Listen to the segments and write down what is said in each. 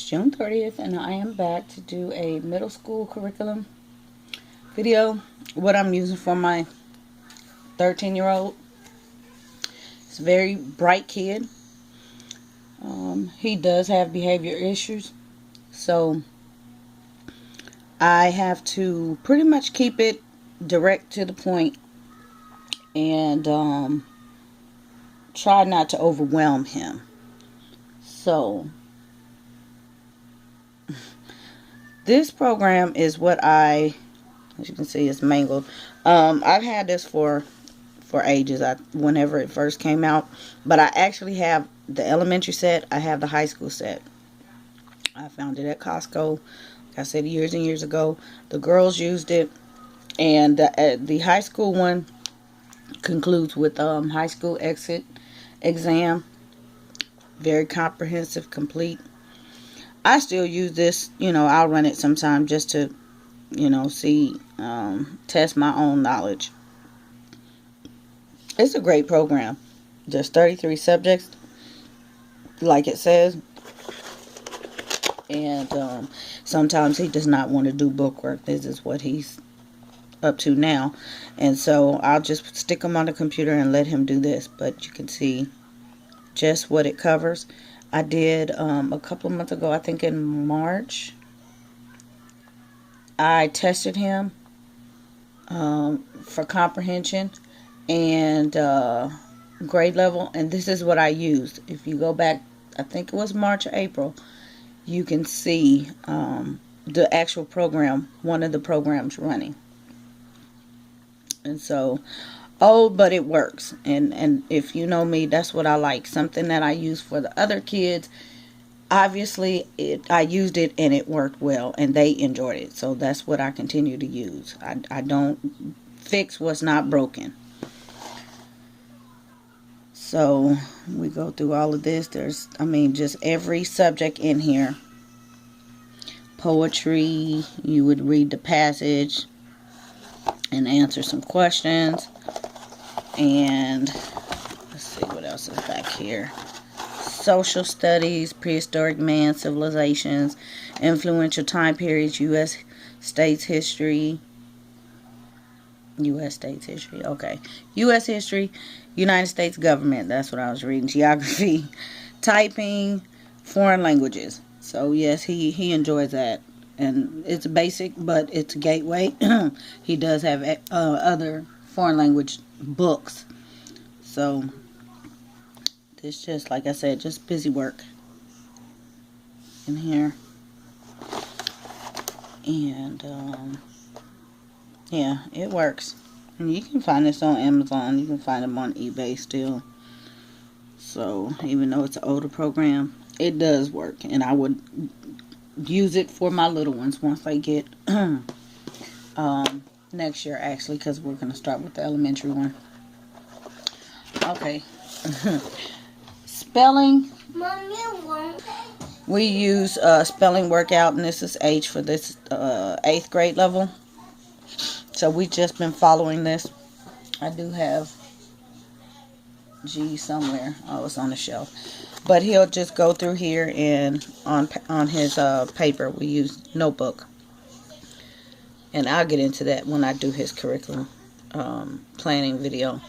It's June 30th and I am back to do a middle school curriculum video. What I'm using for my 13-year-old. He's a very bright kid. He does have behavior issues. So I have to pretty much keep it direct to the point and try not to overwhelm him. So this program is what as you can see, it's mangled. I've had this for ages. Whenever it first came out, but I actually have the elementary set. I have the high school set. I found it at Costco. Like I said, years and years ago. The girls used it, and the high school one concludes with high school exit exam. Very comprehensive, complete. I still use this. I'll run it sometime just to, see, test my own knowledge. It's a great program. There's 33 subjects, like it says. And sometimes he does not want to do bookwork. This is what he's up to now. And so I'll just stick him on the computer and let him do this. But you can see just what it covers. I did a couple of months ago, I think in March, I tested him for comprehension and grade level, and this is what I used. If you go back, I think it was March or April, you can see the actual program, one of the programs running. And so, but it works. And if you know me, that's what I like. Something that I use for the other kids. Obviously, I used it and it worked well, and they enjoyed it. So that's what I continue to use. I don't fix what's not broken. So we go through all of this. There's, just every subject in here. Poetry, you would read the passage and answer some questions. And let's see what else is back here. Social studies, prehistoric man, civilizations, influential time periods, U.S. states history. Okay. U.S. history, United States government. That's what I was reading. Geography, typing, foreign languages. So yes, he enjoys that. And it's basic, but it's a gateway. He does have other foreign language books. So it's just, like I said, just busy work in here. And yeah, it works. And you can find this on Amazon. You can find them on eBay still. So even though it's an older program, it does work. And I would use it for my little ones once they get next year, actually, because we're going to start with the elementary one. Okay. Spelling. We use spelling workout, and this is H for this 8th grade level. So we've just been following this. I do have G somewhere. Oh, it's on the shelf. But he'll just go through here, and on his paper we use notebook. And I'll get into that when I do his curriculum planning video.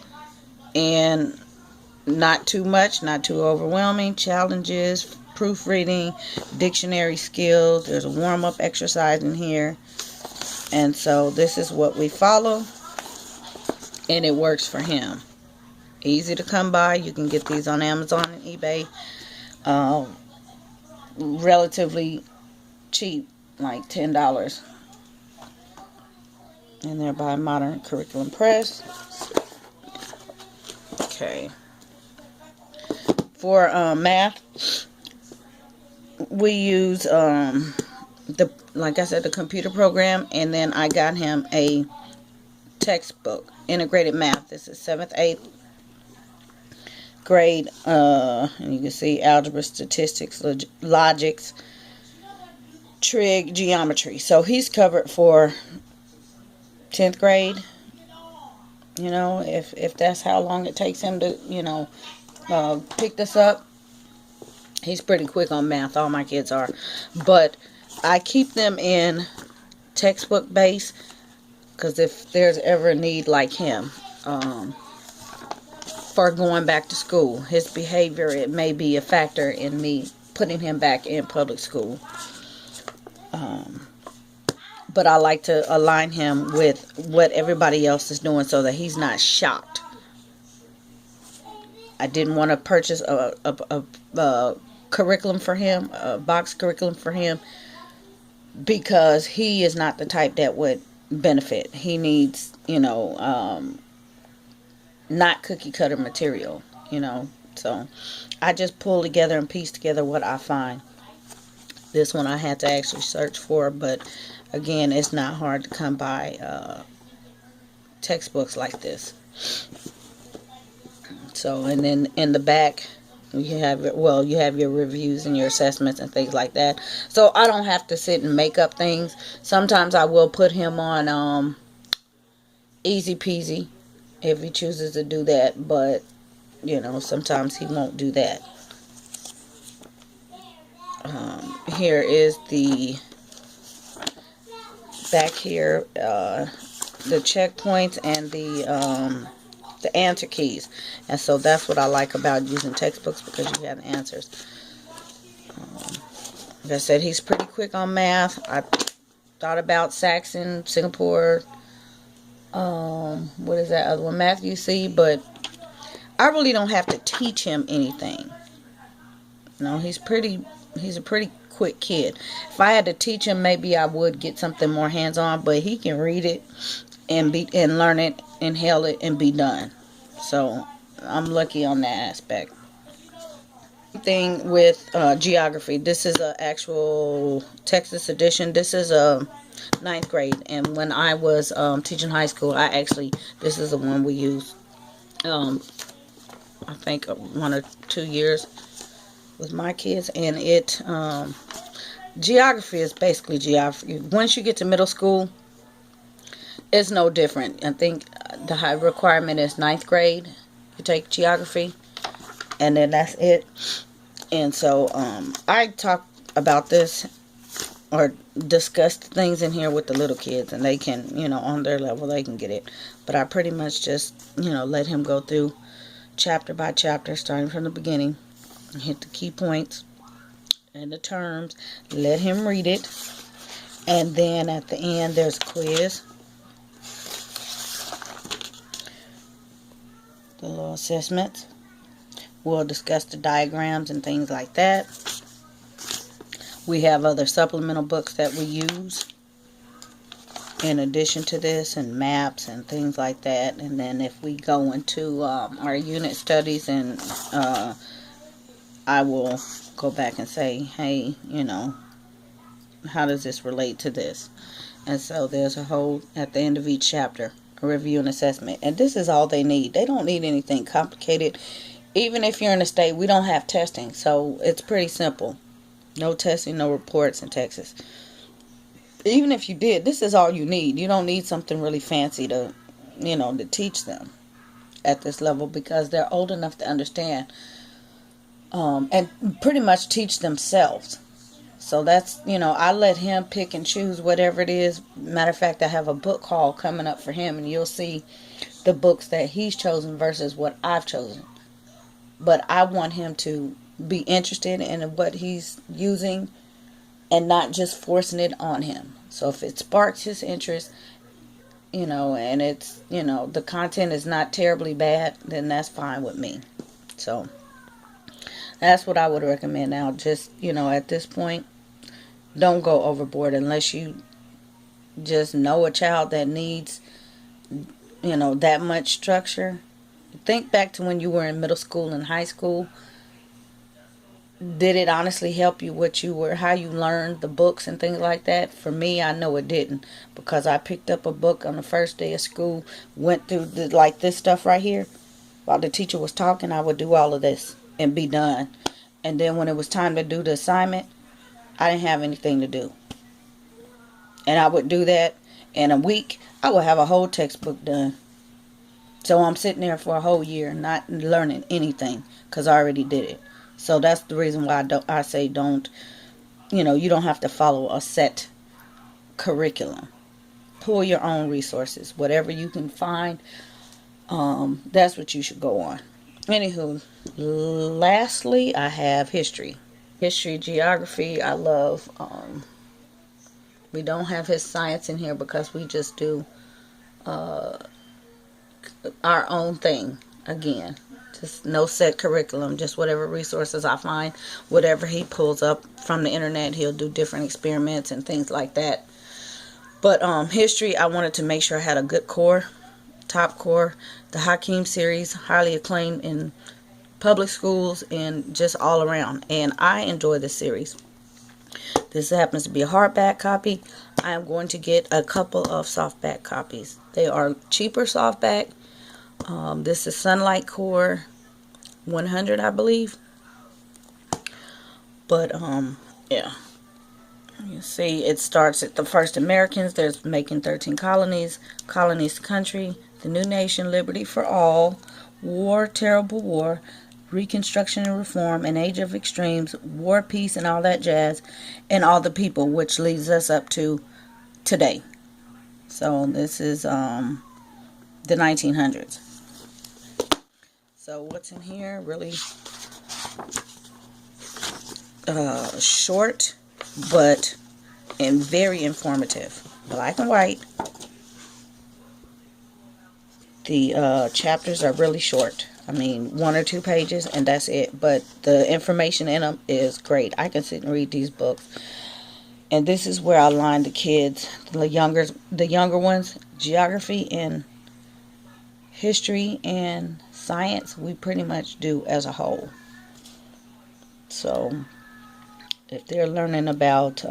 And not too much, not too overwhelming. Challenges, proofreading, dictionary skills. There's a warm-up exercise in here. And so this is what we follow. And it works for him. Easy to come by. You can get these on Amazon and eBay. Relatively cheap, like $10. And they're by Modern Curriculum Press. Okay. For math, we use like I said, the computer program, and then I got him a textbook, Integrated Math. This is 7th, 8th grade, and you can see algebra, statistics, logics, trig, geometry. So he's covered for 10th grade. If that's how long it takes him to, pick this up, He's pretty quick on math. All my kids are. But I keep them in textbook base, because if there's ever a need like him, for going back to school, his behavior, it may be a factor in me putting him back in public school. But I like to align him with what everybody else is doing so that he's not shocked. I didn't want to purchase a curriculum for him, a box curriculum for him, because he is not the type that would benefit. He needs, not cookie cutter material, So I just pull together and piece together what I find. This one I had to actually search for, but again, it's not hard to come by textbooks like this. So, and then in the back, you have your reviews and your assessments and things like that. So I don't have to sit and make up things. Sometimes I will put him on easy peasy if he chooses to do that, but sometimes he won't do that. Here is the back here, the checkpoints and the answer keys. And so that's what I like about using textbooks, because you have answers. Like I said, he's pretty quick on math. I thought about Saxon, Singapore, what is that other one, Matthew C, but I really don't have to teach him anything. He's a pretty quick kid. If I had to teach him, maybe I would get something more hands-on, but he can read it and learn it, inhale it, and be done. So I'm lucky on that aspect. Thing with geography. This is an actual Texas edition. This is a 9th grade, and when I was teaching high school, this is the one we used. I think 1 or 2 years with my kids, and geography is basically geography. Once you get to middle school, it's no different. I think the high requirement is 9th grade. You take geography, and then that's it. And so I talk about this or discuss things in here with the little kids, and they can, on their level, they can get it. But I pretty much just, let him go through chapter by chapter, starting from the beginning, and hit the key points and the terms. Let him read it, and then at the end there's a quiz, the little assessments. We'll discuss the diagrams and things like that. We have other supplemental books that we use in addition to this, and maps and things like that. And then if we go into our unit studies, and I will go back and say, hey, how does this relate to this? And so there's a whole, at the end of each chapter, a review and assessment. And this is all they need. They don't need anything complicated. Even if you're in the state, we don't have testing, so it's pretty simple. No testing, no reports in Texas. Even if you did, this is all you need. You don't need something really fancy to teach them at this level, because they're old enough to understand and pretty much teach themselves. So that's, I let him pick and choose whatever it is. Matter of fact, I have a book haul coming up for him, and you'll see the books that he's chosen versus what I've chosen. But I want him to be interested in what he's using and not just forcing it on him. So if it sparks his interest, and it's, the content is not terribly bad, then that's fine with me. So that's what I would recommend. Now, just, at this point, don't go overboard unless you just know a child that needs, that much structure. Think back to when you were in middle school and high school. Did it honestly help you how you learned the books and things like that? For me, I know it didn't, because I picked up a book on the first day of school, went through this stuff right here. While the teacher was talking, I would do all of this and be done. And then when it was time to do the assignment, I didn't have anything to do. And I would do that in a week. I would have a whole textbook done. So I'm sitting there for a whole year not learning anything, because I already did it. So that's the reason why I say don't, you don't have to follow a set curriculum. Pull your own resources. Whatever you can find, that's what you should go on. Anywho, lastly, I have history. History, geography, I love. We don't have his science in here because we just do our own thing. Again, just no set curriculum, just whatever resources I find, whatever he pulls up from the internet, he'll do different experiments and things like that. But history, I wanted to make sure I had a good core, top core. The Hakeem series, highly acclaimed in public schools and just all around. And I enjoy this series. This happens to be a hardback copy. I am going to get a couple of softback copies. They are cheaper softback. This is Sunlight Core 100, I believe. But yeah. You see, it starts at the first Americans. There's making 13 colonies, colonies to country, the new nation, liberty for all, war, terrible war, reconstruction and reform, an age of extremes, war, peace, and all that jazz, and all the people, which leads us up to today. So this is the 1900s. So what's in here? Really short, but and very informative. Black and white. The chapters are really short. I mean, 1 or 2 pages and that's it. But the information in them is great. I can sit and read these books. And this is where I line the kids, the younger ones, geography and history and science. We pretty much do as a whole. So if they're learning about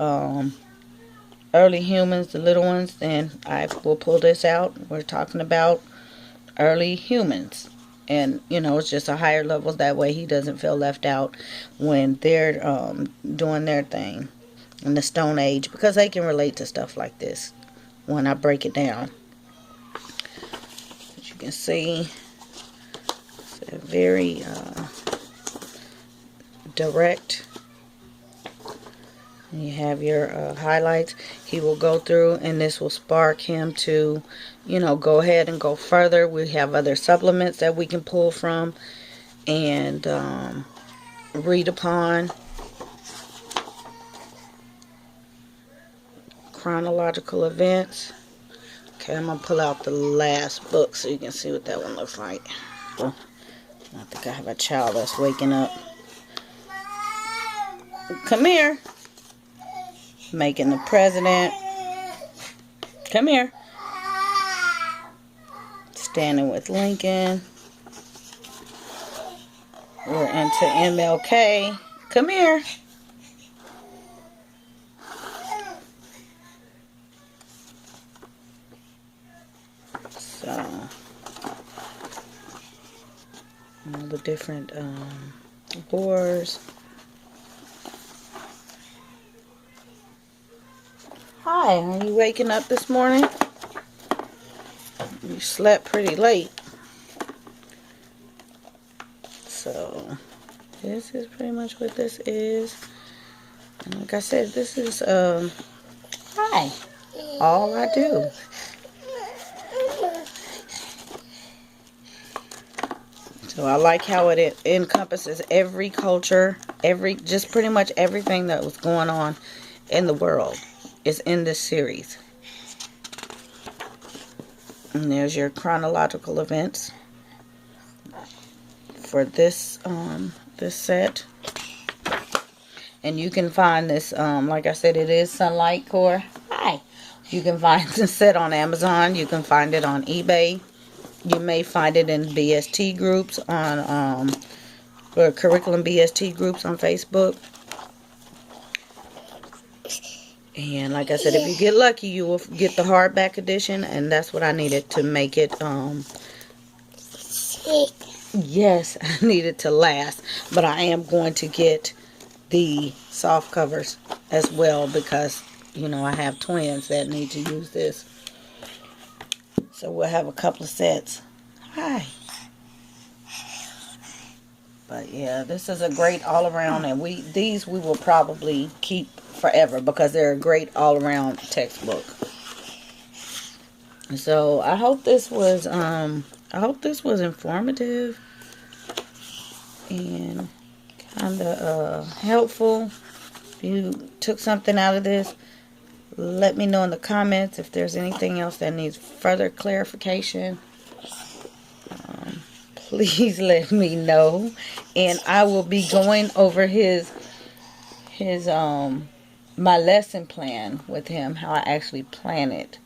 early humans, the little ones, then I will pull this out. We're talking about early humans. And, it's just a higher level. That way he doesn't feel left out when they're doing their thing in the Stone Age. Because they can relate to stuff like this when I break it down. As you can see, it's a very direct. You have your highlights. He will go through and this will spark him to, go ahead and go further. We have other supplements that we can pull from and read upon. Chronological events. Okay, I'm going to pull out the last book so you can see what that one looks like. I think I have a child that's waking up. Come here. Making the president. Come here. Standing with Lincoln. We're into MLK. Come here. So, all the different wars. Hi, are you waking up this morning? You slept pretty late. So, this is pretty much what this is. And like I said, this is, hi, all I do. So I like how it encompasses every culture, just pretty much everything that was going on in the world is in this series. And there's your chronological events for this this set. And you can find this, like I said, it is Sunlight Core. Hi. You can find this set on Amazon. You can find it on eBay. You may find it in BST groups on or curriculum BST groups on Facebook. And like I said, if you get lucky, you will get the hardback edition, and that's what I needed to make it. Yes, I need it to last, but I am going to get the soft covers as well because I have twins that need to use this. So we'll have a couple of sets. Hi. But yeah, this is a great all around, and we will probably keep forever because they're a great all around textbook. So I hope this was informative and kind of helpful. If you took something out of this, let me know in the comments if there's anything else that needs further clarification. Please let me know, and I will be going over his my lesson plan with him, how I actually plan it,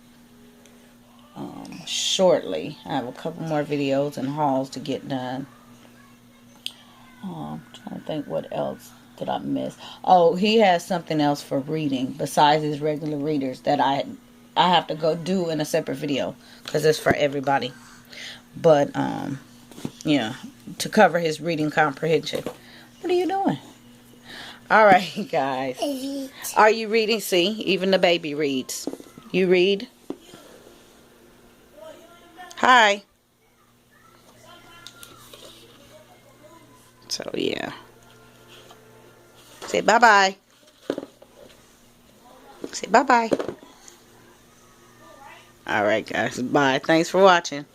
shortly. I have a couple more videos and hauls to get done. Trying to think what else did I miss. Oh, he has something else for reading besides his regular readers that I have to go do in a separate video because it's for everybody. But yeah, to cover his reading comprehension. What are you doing? All right, guys. Are you reading? See, even the baby reads. You read? Hi. So yeah. Say bye-bye. Say bye-bye. All right, guys. Bye. Thanks for watching.